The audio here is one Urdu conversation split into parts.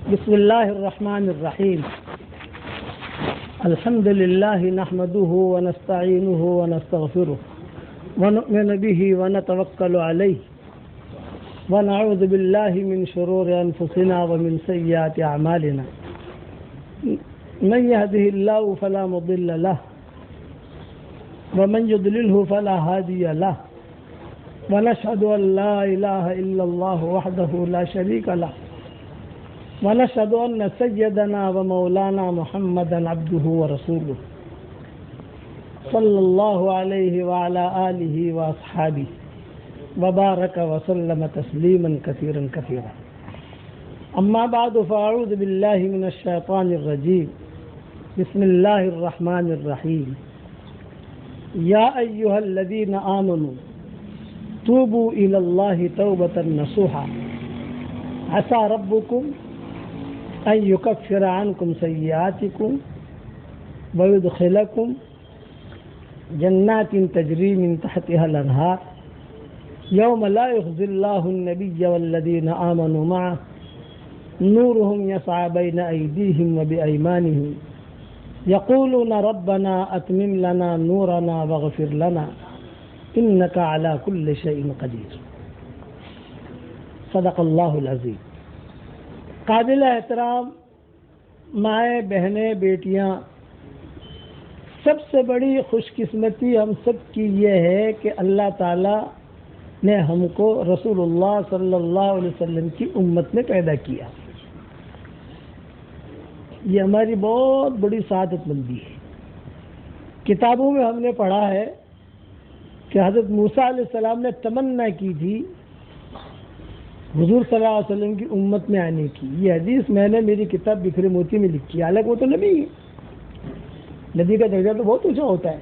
بسم الله الرحمن الرحيم. الحمد لله نحمده ونستعينه ونستغفره ونؤمن به ونتوكل عليه ونعوذ بالله من شرور أنفسنا ومن سيئات أعمالنا. من يهده الله فلا مضل له ومن يضلله فلا هادي له ونشهد أن لا إله إلا الله وحده لا شريك له ونشهد أن سيدنا ومولانا محمدا عبده ورسوله صلى الله عليه وعلى آله وأصحابه وبارك وسلم تسليما كثيرا كثيرا. أما بعد فأعوذ بالله من الشيطان الرجيم. بسم الله الرحمن الرحيم. يا أيها الذين آمنوا توبوا إلى الله توبة نصوحا عسى ربكم أن يكفر عنكم سيئاتكم ويدخلكم جنات تجري من تحتها الأنهار يوم لا يخزي الله النبي والذين آمنوا معه نورهم يسعى بين أيديهم وبأيمانهم يقولون ربنا أتمم لنا نورنا واغفر لنا إنك على كل شيء قدير. صدق اللہ العظیم. قابل احترام مائیں بہنیں بیٹیاں، سب سے بڑی خوش قسمتی ہم سب کی یہ ہے کہ اللہ تعالیٰ نے ہم کو رسول اللہ صلی اللہ علیہ وسلم کی امت میں پیدا کیا. یہ ہماری بہت بڑی سعادت مندی ہے. کتابوں میں ہم نے پڑھا ہے کہ حضرت موسیٰ علیہ السلام نے تمنا کی تھی حضور صلی اللہ علیہ وسلم کی امت میں آنے کی. یہ حدیث میں نے میری کتاب بکھرے موتی میں لکھی. حالانکہ وہ تو نبی ہے، نبی کا درجہ تو بہت اونچا ہوتا ہے.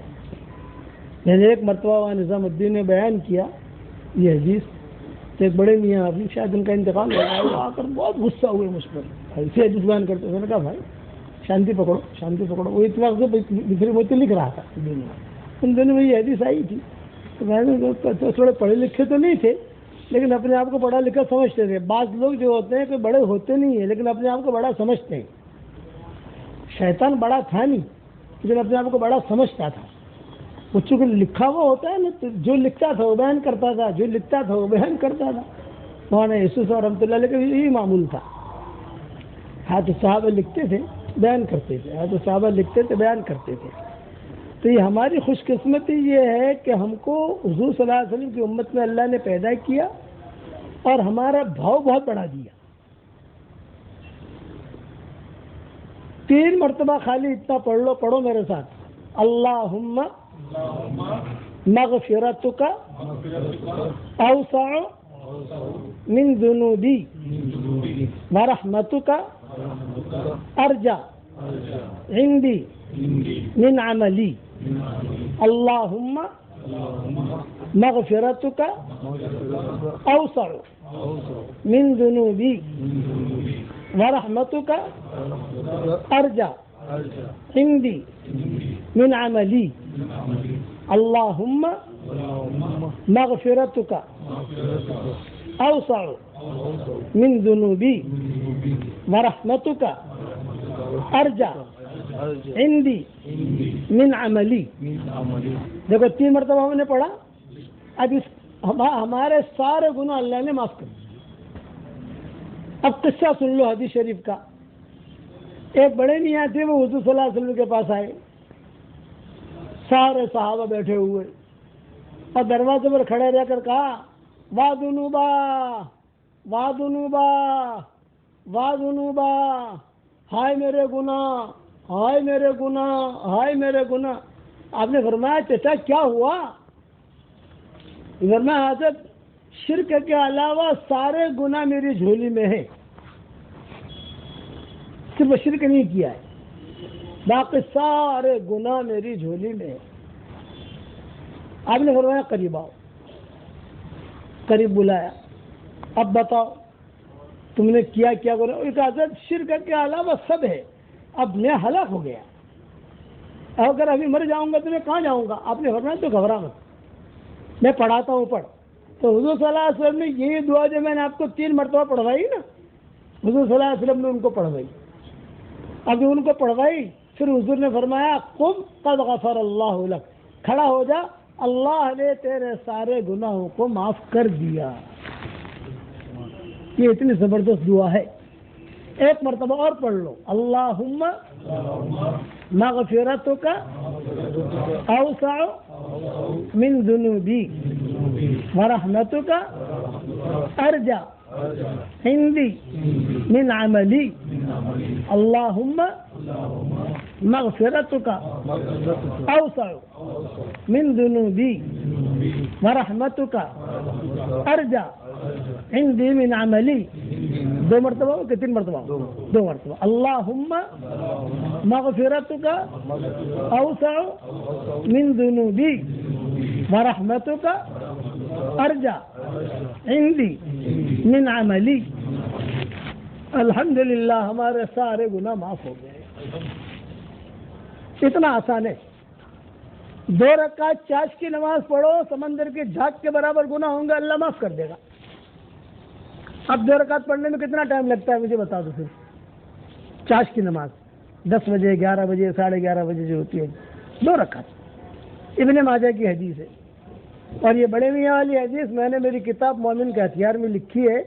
میں نے ایک مرتبہ وہاں نظام الدین نے بیان کیا یہ حدیث، تو ایک بڑے میاں ابھی شاید ان کا انتقال ہو گیا، وہ آ کر بہت غصہ ہوئے مجھ پر، ایسے حدیث بیان کرتے. میں نے کہا بھائی شانتی پکڑو شانتی پکڑو. وہ اتنا بکھرے موتی لکھ رہا تھا ان دنوں میں یہ حدیث آئی تھی. تو میں نے تھوڑے پڑھے لکھے تو نہیں تھے لیکن اپنے آپ کو پڑھا لکھا سمجھتے تھے. بعض لوگ جو ہوتے ہیں کہ بڑے ہوتے نہیں ہیں لیکن اپنے آپ کو بڑا سمجھتے ہیں. شیطان بڑا تھا نہیں لیکن اپنے آپ کو بڑا سمجھتا تھا. وہ چونکہ لکھا ہوا ہوتا ہے نا، تو جو لکھتا تھا وہ بیان کرتا تھا، جو لکھتا تھا وہ بیان کرتا تھا. مولانا یوسف رحمۃ اللہ علیہ کا یہی معمول تھا. حضرت صحابہ لکھتے تھے بیان کرتے تھے، حضرت صحابہ لکھتے تھے بیان کرتے تھے. تو یہ ہماری خوش قسمتی یہ ہے کہ ہم کو حضور صلی اللہ علیہ وسلم کی امت میں اللہ نے پیدا کیا اور ہمارا بھاؤ بہت بڑھا دیا. 3 مرتبہ خالی اتنا پڑھ لو، پڑھو میرے ساتھ. اللہم مغفرتک اوسع من ذنوبی ورحمتک ارجع عندی من عملی. اللہم مغفرتک اوسع من ذنوبی ورحمتک ارجع عندی من عملی. اللہم مغفرتک اوسع من ذنوبی ورحمتک ارجع عندی من عملی. دیکھو 3 مرتبہ ہم نے پڑھا. اب اس ہمارے سارے گناہ اللہ نے معاف کر دیے. اب قصہ سن لو حدیث شریف کا. ایک بڑے میاں تھے، وہ حضور صلی اللہ علیہ وسلم کے پاس آئے. سارے صحابہ بیٹھے ہوئے اور دروازے پر کھڑے رہ کر کہا وا ذنوبا وا ذنوبا وا ذنوبا، ہائے میرے گناہ ہائے میرے گناہ ہائے میرے گناہ. آپ نے فرمایا چچا کیا ہوا؟ فرمایا حضرت شرک کے علاوہ سارے گناہ میری جھولی میں ہے، صرف شرک نہیں کیا ہے، باقی سارے گناہ میری جھولی میں ہے. آپ نے فرمایا قریب آؤ. قریب بلایا. اب بتاؤ تم نے کیا کیا کرو؟ حضرت شرک کے علاوہ سب ہے. اب میں ہلاک ہو گیا، اگر ابھی مر جاؤں گا تو میں کہاں جاؤں گا؟ آپ نے فرمایا تو گھبرا مت، میں پڑھاتا ہوں پڑھ. تو حضور صلی اللہ علیہ وسلم نے یہی دعا جو میں نے آپ کو 3 مرتبہ پڑھوائی نا، حضور صلی اللہ علیہ وسلم نے ان کو پڑھوائی. اب جو ان کو پڑھوائی پھر حضور نے فرمایا قم قد غفر اللہ لک، کھڑا ہو جا، اللہ نے تیرے سارے گناہوں کو معاف کر دیا. یہ اتنی زبردست دعا ہے. ایک مرتبہ اور پڑھ لو، اللہم مغفرتک اوسع من ذنوبی ورحمتک ارجع عندی من عملی. اللہم مغفرتک اوسع من ذنوبی ورحمتک ارجع عندی من عملی. 2 مرتبہ کہ 3 مرتبہ؟ 2 مرتبہ. اللہم مغفرتک اوسع من ذنوبی ورحمتک ارجع عندی من عملی. الحمدللہ ہمارے سارے گناہ معاف ہو گئے. اتنا آسان ہے. 2 رکعت چاش کی نماز پڑھو، سمندر کے جھاگ کے برابر گناہ ہوں گے، اللہ معاف کر دے گا. اب 2 رکعت پڑھنے میں کتنا ٹائم لگتا ہے مجھے بتا دو. پھر چاش کی نماز 10 بجے 11 بجے 11:30 بجے جو ہوتی ہے 2 رکعت. ابن ماجہ کی حدیث ہے، اور یہ بڑے میاں والی حدیث میں نے میری کتاب مومن کے ہتھیار میں لکھی ہے،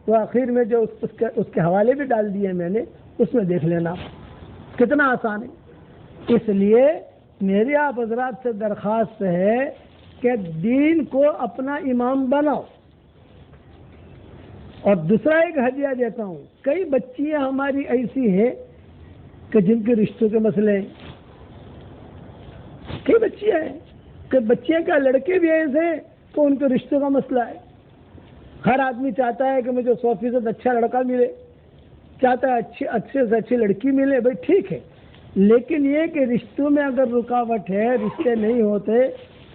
تو آخر میں جو اس کے حوالے بھی ڈال دیے میں نے، اس میں دیکھ لینا کتنا آسان ہے. اس لیے میری آپ حضرات سے درخواست ہے کہ دین کو اپنا امام بناؤ. اور دوسرا ایک ہدیہ دیتا ہوں، کئی بچیاں ہماری ایسی ہیں کہ جن کے رشتوں کے مسئلے ہیں. کئی بچیاں ہیں کہ بچیاں کیا لڑکے بھی ایسے ہیں تو ان کے رشتوں کا مسئلہ ہے. ہر آدمی چاہتا ہے کہ مجھے 100% اچھا لڑکا ملے، چاہتا ہے اچھے سے اچھی لڑکی ملے. بھائی ٹھیک ہے، لیکن یہ کہ رشتوں میں اگر رکاوٹ ہے، رشتے نہیں ہوتے،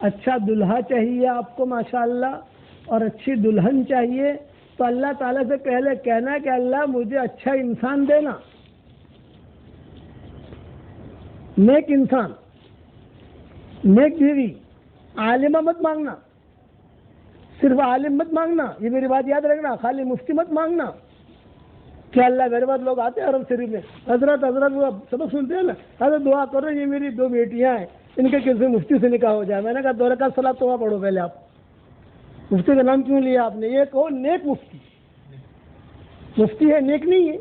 اچھا دلہا چاہیے آپ کو ماشاءاللہ، اور اچھی دلہن چاہیے، تو اللہ تعالیٰ سے پہلے کہنا کہ اللہ مجھے اچھا انسان دینا، نیک انسان، نیک بیوی. عالمہ مت مانگنا، صرف عالم مت مانگنا، یہ میری بات یاد رکھنا. خالی مفتی مت مانگنا. کیا اللہ میرے بعد لوگ آتے ہیں عرب شریف میں، حضرت وہ سبق سنتے ہیں نا، حضرت دعا کرو یہ میری 2 بیٹیاں ہیں، ان کے کسی مفتی سے نکاح ہو جائے. میں نے کہا 2 رکعت صلاۃ توبہ پڑھو پہلے. آپ مفتی کا نام کیوں لیا آپ نے؟ یہ کہو نیک مفتی. مفتی ہے، نیک نہیں ہے.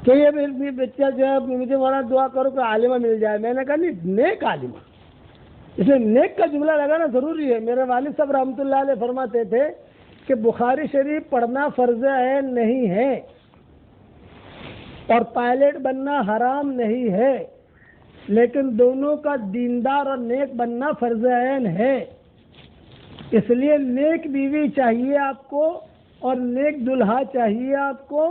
کہ یہ بچہ جو ہے مجھے بڑا دعا کرو کہ عالمہ مل جائے. میں نے کہا نہیں، نیک عالمہ. اس لیے نیک کا جملہ لگانا ضروری ہے. میرے والد صاحب رحمۃ اللہ علیہ فرماتے تھے کہ بخاری شریف پڑھنا فرض عین نہیں ہے، اور پائلٹ بننا حرام نہیں ہے، لیکن دونوں کا دیندار اور نیک بننا فرض عین ہے. اس لیے نیک بیوی چاہیے آپ کو، اور نیک دلہا چاہیے آپ کو،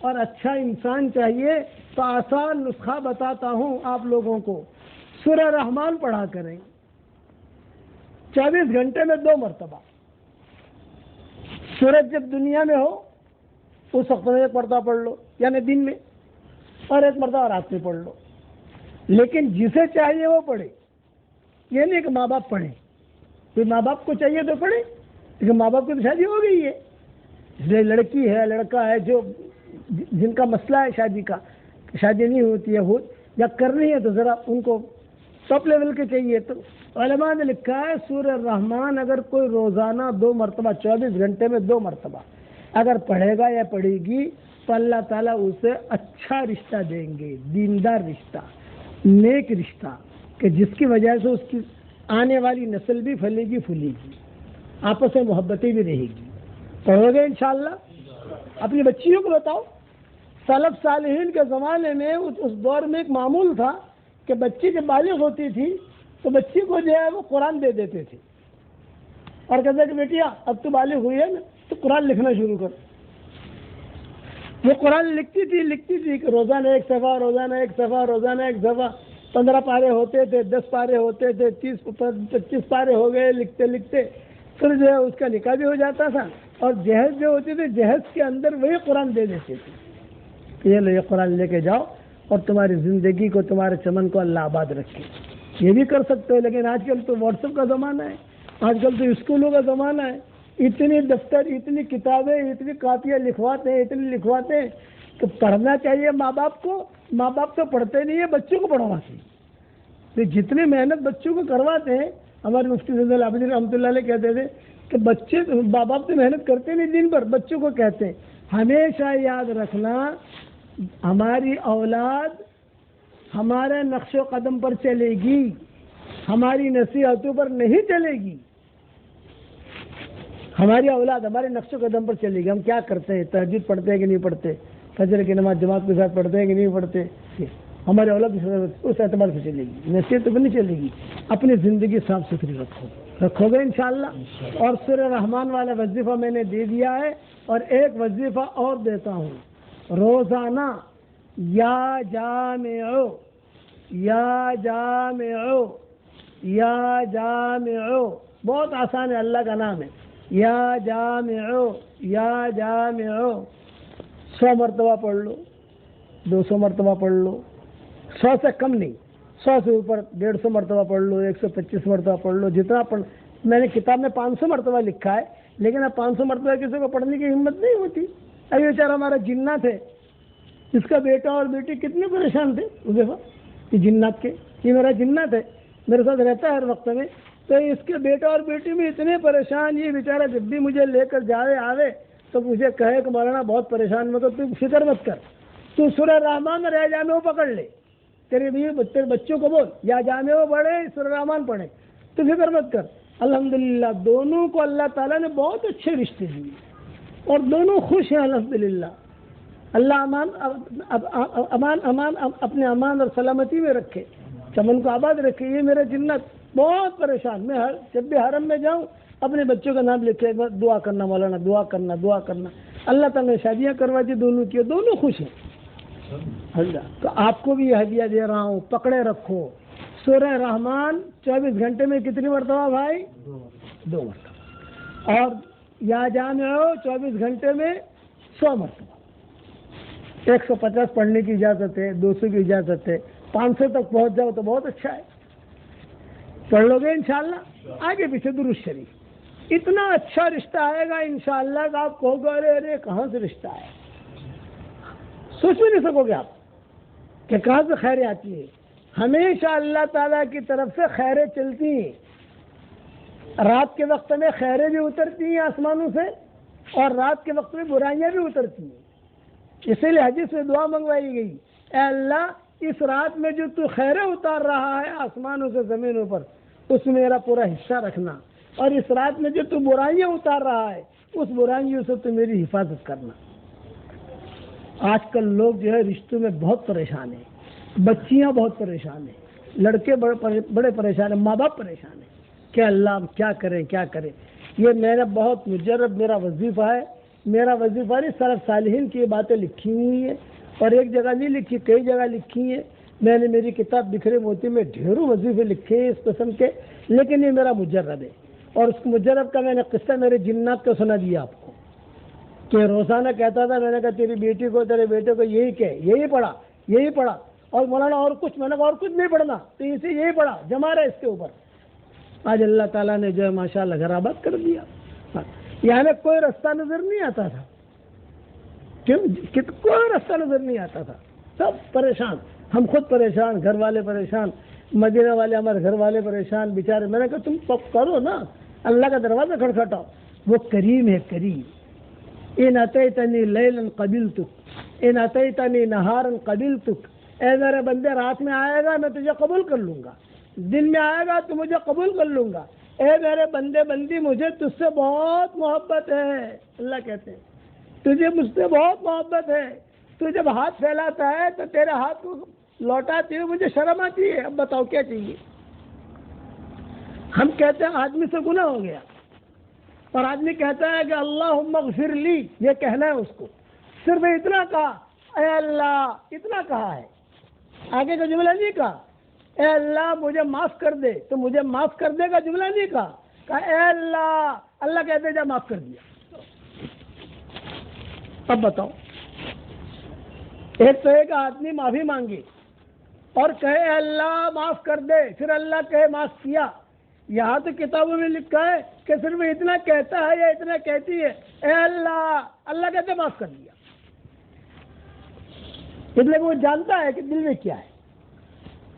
اور اچھا انسان چاہیے. تو آسان نسخہ بتاتا ہوں آپ لوگوں کو. سورہ رحمان پڑھا کریں 24 گھنٹے میں 2 مرتبہ. سورج جب دنیا میں ہو اس وقت میں 1 مرتبہ پڑھ لو، یعنی دن میں، اور 1 مرتبہ رات میں پڑھ لو. لیکن جسے چاہیے وہ پڑھے. یہ نہیں کہ ماں باپ پڑھیں. کوئی ماں باپ کو چاہیے تو پڑھے، لیکن ماں باپ کی تو شادی ہو گئی ہے. اس لیے لڑکی ہے لڑکا ہے جو جن کا مسئلہ ہے شادی کا، شادی نہیں ہوتی ہے یا کرنی ہے، تو ذرا ان کو ٹاپ لیول کے چاہیے. تو علماء نے لکھا ہے سورہ رحمان اگر کوئی روزانہ 2 مرتبہ 24 گھنٹے میں 2 مرتبہ اگر پڑھے گا یا پڑھے گی تو اللہ تعالیٰ اسے اچھا رشتہ دیں گے، دیندار رشتہ، نیک رشتہ، کہ جس کی وجہ سے اس کی آنے والی نسل بھی پھلے گی پھولے گی، آپس میں محبتیں بھی رہے گی. پڑھو گے انشاءاللہ. اپنی بچیوں کو بتاؤ. سلف صالحین کے زمانے میں اس دور میں ایک معمول تھا کہ بچی جب بالغ ہوتی تھی تو بچی کو جو ہے وہ قرآن دے دیتے تھے، اور کہتے کہ بیٹیا اب تو بالغ ہوئی ہے نا تو قرآن لکھنا شروع کر. وہ قرآن لکھتی تھی کہ روزانہ 1 صفحہ، روزانہ 1 صفحہ، روزانہ 1 صفحہ. 15 پارے ہوتے تھے، 10 پارے ہوتے تھے، 30-25 پارے ہو گئے لکھتے لکھتے. پھر جو ہے اس کا نکاح بھی ہو جاتا تھا، اور جہیز جو ہوتی تھی جہیز کے اندر وہی قرآن دے دیتے تھے کہ یہ لو یہ قرآن لے کے جاؤ اور تمہاری زندگی کو، تمہارے چمن کو اللہ آباد رکھے. یہ بھی کر سکتے ہو. لیکن آج کل تو واٹس ایپ کا زمانہ ہے، آج کل تو اسکولوں کا زمانہ ہے. اتنی دفتر، اتنی کتابیں، اتنی کاپیاں لکھواتے ہیں، اتنی لکھواتے ہیں کہ پڑھنا چاہیے ماں باپ کو. ماں باپ تو پڑھتے نہیں ہیں، بچوں کو پڑھواتے ہیں. تو جتنی محنت بچوں کو کرواتے ہیں، ہمارے مفتی فیض العابدین رحمۃ اللہ علیہ کہتے تھے کہ بچے ماں باپ تو محنت کرتے نہیں دن بھر، بچوں کو کہتے ہیں ہمیشہ یاد رکھنا ہماری اولاد ہمارے نقش و قدم پر چلے گی، ہماری نصیحتوں پر نہیں چلے گی. ہماری اولاد ہمارے نقش و قدم پر چلے گی. ہم کیا کرتے ہیں، تہجد پڑھتے ہیں کہ نہیں پڑھتے، فجر کی نماز جماعت کے ساتھ پڑھتے ہیں کہ نہیں پڑھتے، ہماری اولاد اس اعتبار سے چلے گی. نصیحت پر نہیں چلے گی. اپنی زندگی صاف ستھری رکھو گے انشاءاللہ. اور سورہ رحمان والا وظیفہ میں نے دے دیا ہے، اور ایک وظیفہ اور دیتا ہوں. روزانہ یا جامعو، یا جامعو، یا جامعو، بہت آسان ہے، اللہ کا نام ہے. یا جامعو، یا جامعو 100 مرتبہ پڑھ لو، 200 مرتبہ پڑھ لو، 100 سے کم نہیں، 100 سے اوپر 150 مرتبہ پڑھ لو، 125 مرتبہ پڑھ لو، جتنا پڑھ. میں نے کتاب میں 500 مرتبہ لکھا ہے، لیکن اب 500 مرتبہ کسی کو پڑھنے کی ہمت نہیں ہوتی. ابھی بیچارہ ہمارا جنات ہے، اس کا بیٹا اور بیٹی کتنے پریشان تھے اس دفعہ، یہ جنات کے، یہ میرا جنات ہے، میرے ساتھ رہتا ہے ہر وقت میں. تو اس کے بیٹا اور بیٹی میں اتنے پریشان، یہ بیچارہ جب بھی مجھے لے کر جائے آوے تو مجھے کہے کہ مولانا بہت پریشان میں. تو فکر مت کر، تو سورہ رحمان میں رہ جامع پکڑ لے، تیرے بچوں کو بول یا جامع پڑھے، سورہ رحمان پڑھے، تو فکر مت کر. الحمدللہ دونوں کو اللہ تعالیٰ نے بہت اچھے رشتے دیے اور دونوں خوش ہیں الحمدللہ. اللہ امان اپنے امان اور سلامتی میں رکھے، چمن کو آباد رکھے. یہ میرے جنت بہت پریشان، میں جب بھی حرم میں جاؤں اپنے بچوں کا نام لکھے، دعا کرنا مولانا، دعا کرنا، دعا کرنا. اللہ تعالیٰ نے شادیاں کروا دی دونوں کی، دونوں خوش ہیں. تو آپ کو بھی یہ ہدیہ دے رہا ہوں، پکڑے رکھو. سورہ رحمان 24 گھنٹے میں کتنی مرتبہ بھائی؟ 2 مرتبہ. اور یا جامع 24 گھنٹے میں 100 مرتبہ. 150 پڑھنے کی اجازت ہے، 200 کی اجازت ہے، 500 تک پہنچ جاؤ تو بہت اچھا ہے. پڑھ لو گے انشاءاللہ. آگے پیچھے درود شریف. اتنا اچھا رشتہ آئے گا انشاءاللہ کہ آپ کہو گے ارے ارے کہاں سے رشتہ آیا، سوچ بھی نہیں سکو گے آپ کہ کہاں سے خیریں آتی ہیں. ہمیشہ اللہ تعالیٰ کی طرف سے خیریں چلتی ہیں. رات کے وقت میں خیریں بھی اترتی ہیں آسمانوں سے، اور رات کے وقت میں برائیاں بھی اترتی ہیں. اسی لیے حدیث میں دعا منگوائی گئی، اے اللہ اس رات میں جو تو خیریں اتار رہا ہے آسمانوں سے زمینوں پر، اس میں میرا پورا حصہ رکھنا، اور اس رات میں جو تو برائیاں اتار رہا ہے اس برائیوں سے تو میری حفاظت کرنا. آج کل لوگ جو ہے رشتوں میں بہت پریشان ہیں، بچیاں بہت پریشان ہیں، لڑکے بڑے پریشان ہیں، ماں باپ پریشان ہیں کہ اللہ ہم کیا کریں کیا کریں. یہ میرا بہت مجرب میرا وظیفہ ہے. میرا وظیفہ نہیں، سلف صالحین کی یہ باتیں لکھی ہوئی ہیں، اور ایک جگہ نہیں لکھی، کئی جگہ لکھی ہیں. میں نے میری کتاب بکھرے موتی میں ڈھیروں وظیفے لکھے ہیں اس قسم کے، لیکن یہ میرا مجرب ہے. اور اس مجرب کا میں نے قصہ میرے جنات کو سنا دیا آپ کو، کہ روزانہ کہتا تھا، میں نے کہا تیری بیٹی کو تیرے بیٹے کو یہی کہے، یہی پڑھا، یہی پڑھا، اور مولانا اور کچھ، میں نے کہا اور کچھ نہیں پڑھنا، تو اسے یہی پڑھا، جمع رہا اس کے اوپر. آج اللہ تعالیٰ نے جو ہے ماشاءاللہ گھر آباد کر دیا. یہاں کوئی رستہ نظر نہیں آتا تھا، کوئی رستہ نظر نہیں آتا تھا، سب پریشان، ہم خود پریشان، گھر والے پریشان، مدینہ والے ہمارے گھر والے پریشان بیچارے. میں نے کہا تم سب کرو نا، اللہ کا دروازہ کھٹکھٹاؤ، وہ کریم ہے کریم. ان اتیتنی لیلا قبلتک، ان اتیتنی نہارا قبلتک. اے میرے بندے رات میں آئے گا میں تجھے قبول کر لوں گا، دن میں آئے گا تو مجھے قبول کر لوں گا. اے میرے بندے بندی مجھے تجھ سے بہت محبت ہے. اللہ کہتے ہیں تجھے مجھ سے بہت محبت ہے. تو جب ہاتھ پھیلاتا ہے تو تیرے ہاتھ کو لوٹاتے ہوئے مجھے شرم آتی ہے. اب بتاؤ کیا چاہیے. ہم کہتے ہیں آدمی سے گناہ ہو گیا، اور آدمی کہتا ہے کہ اللہم اغفر لی، یہ کہنا ہے اس کو، صرف اتنا کہا اے اللہ، اتنا کہا ہے، آگے کا جملہ نہیں کہا. اے اللہ مجھے معاف کر دے، تو مجھے معاف کر دے کا جملہ نہیں کہا اے اللہ. اللہ کہتے جا معاف کر دیا. اب بتاؤ، ایک تو ایک آدمی معافی مانگے اور کہے اے اللہ معاف کر دے، پھر اللہ کہے معاف کیا. یہاں تو کتابوں میں لکھا ہے کہ صرف اتنا کہتا ہے یا اتنا کہتی ہے، اے اللہ، اللہ کہتے معاف کر دیا، اس لیے وہ جانتا ہے کہ دل میں کیا ہے۔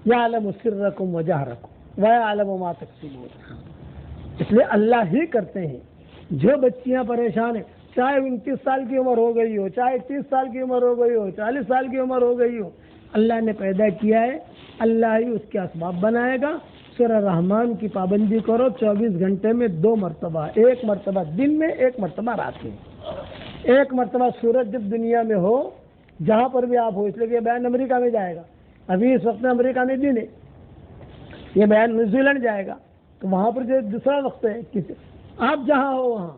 یعلم سرکم وجہرکم ویعلم ما تکسبون، اس لیے اللہ ہی کرتے ہیں۔ جو بچیاں پریشان ہیں، چاہے 29 سال کی عمر ہو گئی ہو، چاہے 30 سال کی عمر ہو گئی ہو، 40 سال کی عمر ہو گئی ہو، اللہ نے پیدا کیا ہے، اللہ ہی اس کے اسباب بنائے گا۔ سورہ رحمان کی پابندی کرو، 24 گھنٹے میں 2 مرتبہ، 1 مرتبہ دن میں، 1 مرتبہ رات میں، 1 مرتبہ سورج جب دنیا میں ہو، جہاں پر بھی آپ ہو، اس لیے کہ یہ بیان امریکہ میں جائے گا، ابھی اس وقت میں امریکہ میں دن ہے، یہ بیان نیوزی لینڈ جائے گا، تو وہاں پر جو دوسرا وقت ہے، آپ جہاں ہو وہاں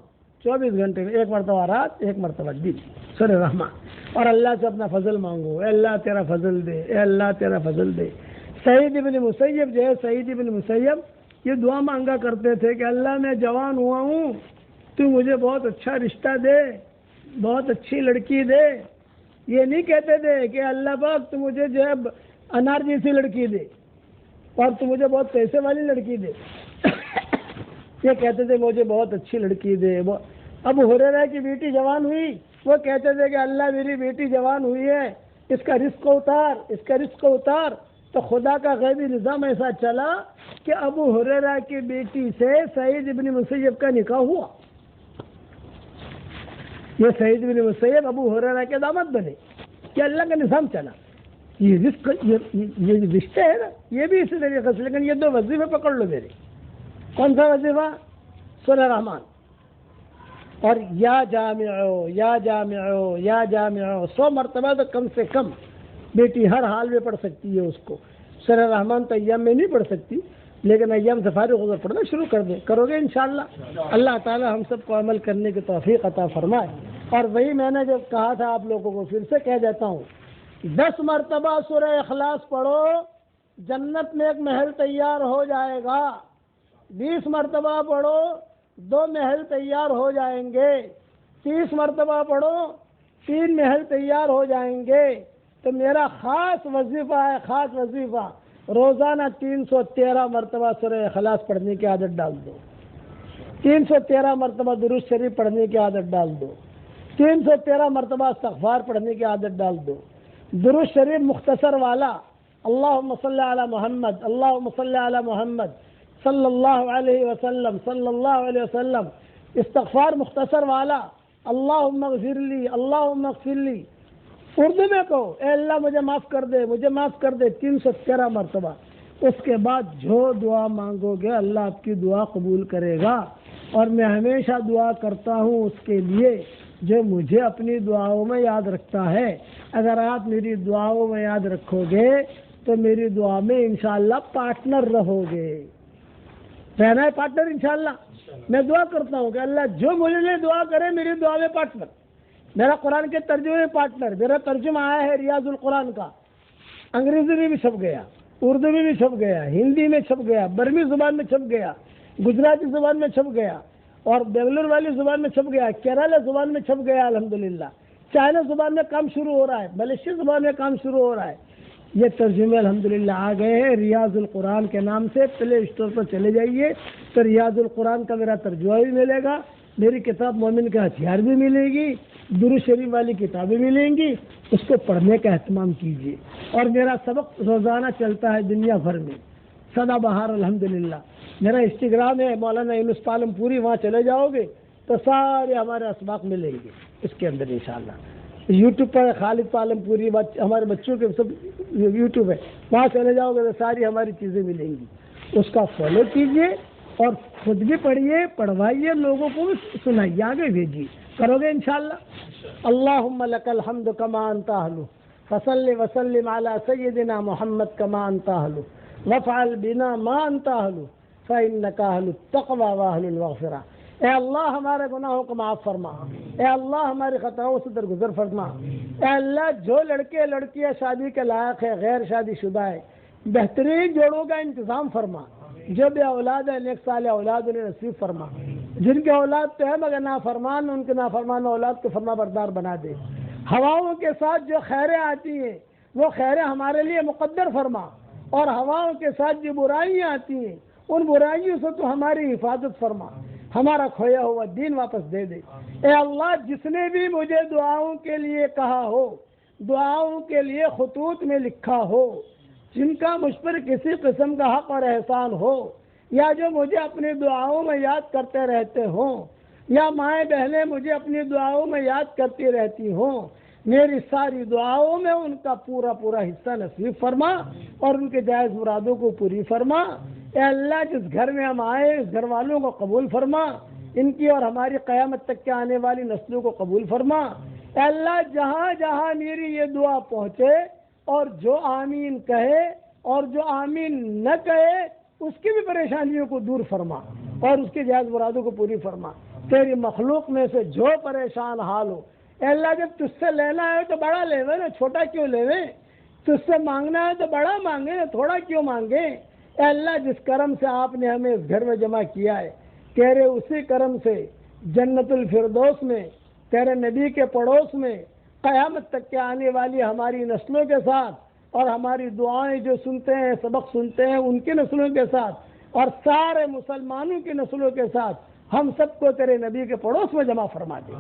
24 گھنٹے میں 1 مرتبہ رات، 1 مرتبہ دن، سورہ رحمان۔ اور اللہ سے اپنا فضل مانگو، اے اللہ تیرا فضل دے، اے اللہ تیرا فضل دے۔ سعید ابن مسیب جو ہے، سعید ابن مسیب یہ دعا مانگا کرتے تھے کہ اللہ میں جوان ہوا ہوں، تو مجھے بہت اچھا رشتہ دے، بہت اچھی لڑکی دے۔ یہ نہیں کہتے تھے کہ اللہ پاک تو مجھے جو ہے انار جیسی لڑکی دے اور تو مجھے بہت پیسے والی لڑکی دے، یہ کہتے تھے مجھے بہت اچھی لڑکی دے۔ اب ہریرہ کی بیٹی جوان ہوئی، وہ کہتے تھے کہ اللہ میری بیٹی جوان ہوئی ہے، اس کا رزق اتار، اس کا رزق اتار۔ تو خدا کا غیبی نظام ایسا چلا کہ ابو ہریرہ کی بیٹی سے سعید ابن مسیب کا نکاح ہوا۔ یہ سعید ابن مسیب ابو ہریرہ کے داماد بنے، کہ اللہ کا نظام چلا۔ یہ رزق، یہ رشتے ہے نا، یہ بھی اسی طریقے سے۔ لیکن یہ 2 وظیفے پکڑ لو میرے۔ کون سا وظیفہ؟ سورہ رحمان اور یا جامعو یا جامعو یا جامعو، 100 مرتبہ تو کم سے کم بیٹی ہر حال میں پڑھ سکتی ہے اس کو۔ سورہ رحمان تو ایام میں نہیں پڑھ سکتی، لیکن ایام سے فارغ ہو کر پڑھنا شروع کر دیں، کرو گے انشاءاللہ۔ اللہ تعالی ہم سب کو عمل کرنے کی توفیق عطا فرمائے۔ اور وہی میں نے جو کہا تھا آپ لوگوں کو پھر سے کہہ دیتا ہوں، 10 مرتبہ سورہ اخلاص پڑھو، جنت میں ایک محل تیار ہو جائے گا۔ 20 مرتبہ پڑھو، 2 محل تیار ہو جائیں گے۔ 30 مرتبہ پڑھو، 3 محل تیار ہو جائیں گے۔ تو میرا خاص وظیفہ ہے، خاص وظیفہ، روزانہ 313 مرتبہ سورہ اخلاص پڑھنے کی عادت ڈال دو، 313 مرتبہ درود شریف پڑھنے کی عادت ڈال دو، 313 مرتبہ استغفار پڑھنے کی عادت ڈال دو۔ درود شریف مختصر والا، اللہم صلی علی محمد، اللہم صلی علی محمد صلی اللہ علیہ وسلم، صلی اللہ علیہ وسلم۔ استغفار مختصر والا، اللہم اغفر لی، اللہم اغفر لی۔ اردو میں کہو، اے اللہ مجھے معاف کر دے، مجھے معاف کر دے، 313 مرتبہ۔ اس کے بعد جو دعا مانگو گے اللہ آپ کی دعا قبول کرے گا۔ اور میں ہمیشہ دعا کرتا ہوں اس کے لیے جو مجھے اپنی دعاؤں میں یاد رکھتا ہے۔ اگر آپ میری دعاؤں میں یاد رکھو گے تو میری دعا میں انشاءاللہ پارٹنر رہو گے۔ رہنا ہے پارٹنر انشاءاللہ۔ میں دعا کرتا ہوں کہ اللہ جو مجھے لیے دعا کرے میری دعا میں پارٹنر۔ میرا قرآن کے ترجمے میں پارٹنر، میرا ترجمہ آیا ہے ریاض القرآن کا، انگریزی میں بھی چھپ گیا، اردو میں بھی چھپ گیا، ہندی میں چھپ گیا، برمی زبان میں چھپ گیا، گجراتی زبان میں چھپ گیا، اور بنگلور والی زبان میں چھپ گیا، کیرلا زبان میں چھپ گیا الحمدللہ، چائنا زبان میں کام شروع ہو رہا ہے، ملیشیا زبان میں کام شروع ہو رہا ہے۔ یہ ترجمے الحمدللہ آ گئے ہیں ریاض القرآن کے نام سے۔ پلے اسٹور پر چلے جائیے تو ریاض القرآن کا میرا ترجمہ بھی ملے گا، میری کتاب مومن کا ہتھیار بھی ملے گی، درود شریف والی کتابیں ملیں گی، اس کو پڑھنے کا اہتمام کیجیے۔ اور میرا سبق روزانہ چلتا ہے دنیا بھر میں، سدا بہار الحمدللہ۔ میرا انسٹاگرام ہے مولانا یونس پالم پوری، وہاں چلے جاؤ گے تو سارے ہمارے اسباق ملیں گے اس کے اندر انشاءاللہ۔ یوٹیوب پر خالد پالم پوری، ہمارے بچوں کے سب یوٹیوب ہے، وہاں چلے جاؤ گے تو ساری ہماری چیزیں ملیں گی، اس کا فالو کیجیے اور خود بھی پڑھیے، پڑھوائیے، لوگوں کو بھی سنائیے، آگے بھیجیے، کرو گے انشاءاللہ۔ اللہم لک الحمد کما انت اہلہ، فصل وسلم علی سیدنا محمد کما انت اہلہ، وافعل بنا ما انت اہلہ، فانک اہل التقوی واہل المغفرہ۔ اے اللہ ہمارے گناہوں کو معاف فرما، اے اللہ ہماری خطاؤں سے درگزر فرما، اے اللہ جو لڑکے لڑکیاں شادی کے لائق ہے، غیر شادی شدہ ہے، بہترین جوڑوں کا انتظام فرما، جو بے اولاد ہے نیک صالح اولاد انہیں نصیب فرما، جن کے اولاد تو ہے مگر نافرمان، ان کے نافرمان اولاد کو فرما بردار بنا دے۔ ہواؤں کے ساتھ جو خیریں آتی ہیں وہ خیریں ہمارے لیے مقدر فرما، اور ہواؤں کے ساتھ جو برائیاں آتی ہیں ان برائیوں سے تو ہماری حفاظت فرما، ہمارا کھویا ہوا دین واپس دے دے۔ اے اللہ، جس نے بھی مجھے دعاؤں کے لیے کہا ہو، دعاؤں کے لیے خطوط میں لکھا ہو، جن کا مجھ پر کسی قسم کا حق اور احسان ہو، یا جو مجھے اپنی دعاؤں میں یاد کرتے رہتے ہوں، یا مائیں بہنیں مجھے اپنی دعاؤں میں یاد کرتی رہتی ہوں، میری ساری دعاؤں میں ان کا پورا پورا حصہ نصیب فرما اور ان کے جائز مرادوں کو پوری فرما۔ اے اللہ، جس گھر میں ہم آئے اس گھر والوں کو قبول فرما، ان کی اور ہماری قیامت تک کے آنے والی نسلوں کو قبول فرما۔ اے اللہ، جہاں جہاں میری یہ دعا پہنچے اور جو آمین کہے اور جو آمین نہ کہے اس کی بھی پریشانیوں کو دور فرما اور اس کے جائز مرادوں کو پوری فرما۔ تیری مخلوق میں سے جو پریشان حال ہو، اے اللہ، جب تجھ سے لینا ہے تو بڑا لیوے نا، چھوٹا کیوں لیوے؟ تجھ سے مانگنا ہے تو بڑا مانگے نا، تھوڑا کیوں مانگے؟ اے اللہ، جس کرم سے آپ نے ہمیں اس گھر میں جمع کیا ہے، تیرے اسی کرم سے جنت الفردوس میں، تیرے نبی کے پڑوس میں، قیامت تک کے آنے والی ہماری نسلوں کے ساتھ اور ہماری دعائیں جو سنتے ہیں، سبق سنتے ہیں، ان کی نسلوں کے ساتھ اور سارے مسلمانوں کی نسلوں کے ساتھ ہم سب کو تیرے نبی کے پڑوس میں جمع فرما دے،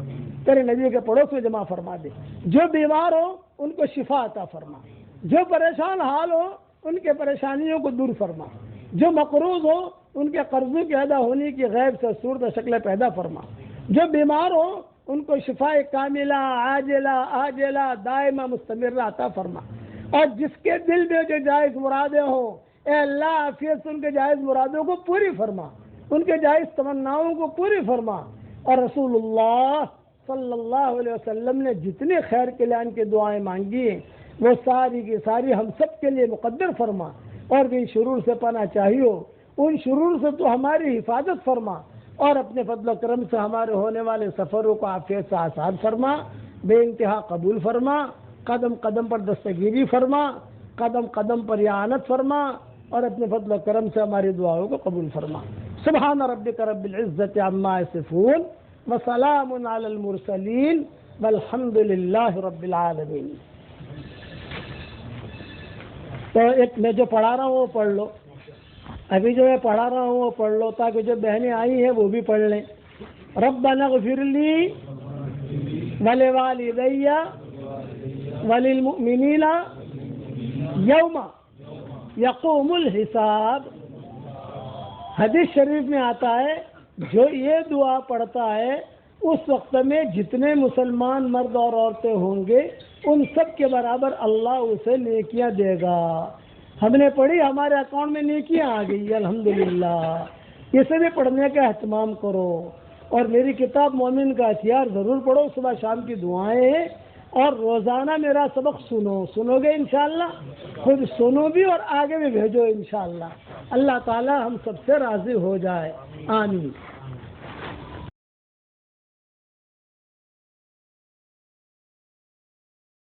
تیرے نبی کے پڑوس میں جمع فرما دے۔ جو بیمار ہو ان کو شفا عطا فرما، جو پریشان حال ہو ان کے پریشانیوں کو دور فرما، جو مقروض ہو ان کے قرضوں کے ادا ہونے کی غیب سے صورت شکل پیدا فرما، جو بیمار ہو ان کو شفا کاملہ عاجلہ دائمہ مستمرہ عطا فرما، اور جس کے دل میں جو جائز مرادیں ہوں، اے اللہ، عافیت سے ان کے جائز مرادوں کو پوری فرما، ان کے جائز تمناؤں کو پوری فرما۔ اور رسول اللہ صلی اللہ علیہ وسلم نے جتنے خیر کلیان کی دعائیں مانگی ہیں وہ ساری کی ساری ہم سب کے لیے مقدر فرما، اور جن شرور سے پناہ چاہیے ان شرور سے تو ہماری حفاظت فرما، اور اپنے فضل و کرم سے ہمارے ہونے والے سفروں کو عافیت سے آسان فرما، بے انتہا قبول فرما، قدم قدم پر دستگیری فرما، قدم قدم پر اعانت فرما، اور اپنے فضل و کرم سے ہماری دعاؤں کو قبول فرما۔ سبحان ربک رب العزت عما یصفون وسلام علی المرسلین والحمد للہ رب العالمین۔ تو ایک میں جو پڑھا رہا ہوں وہ پڑھ لو، ابھی جو میں پڑھا رہا ہوں وہ پڑھ لو، تاکہ جو بہنیں آئی ہیں وہ بھی پڑھ لیں۔ ربنا اغفر لی ولوالدی وللمؤمنین یوم یقوم الحساب۔ حدیث شریف میں آتا ہے جو یہ دعا پڑھتا ہے اس وقت میں جتنے مسلمان مرد اور عورتیں ہوں گے ان سب کے برابر اللہ اسے نیکیاں دے گا۔ ہم نے پڑھی، ہمارے اکاؤنٹ میں نیکیاں آ گئی الحمدللہ۔ اسے بھی پڑھنے کا اہتمام کرو، اور میری کتاب مومن کا ہتھیار ضرور پڑھو، صبح شام کی دعائیں ہیں، اور روزانہ میرا سبق سنو گے انشاءاللہ، خود سنو بھی اور آگے بھی بھیجو انشاءاللہ۔ اللہ تعالی ہم سب سے راضی ہو جائے، آمین۔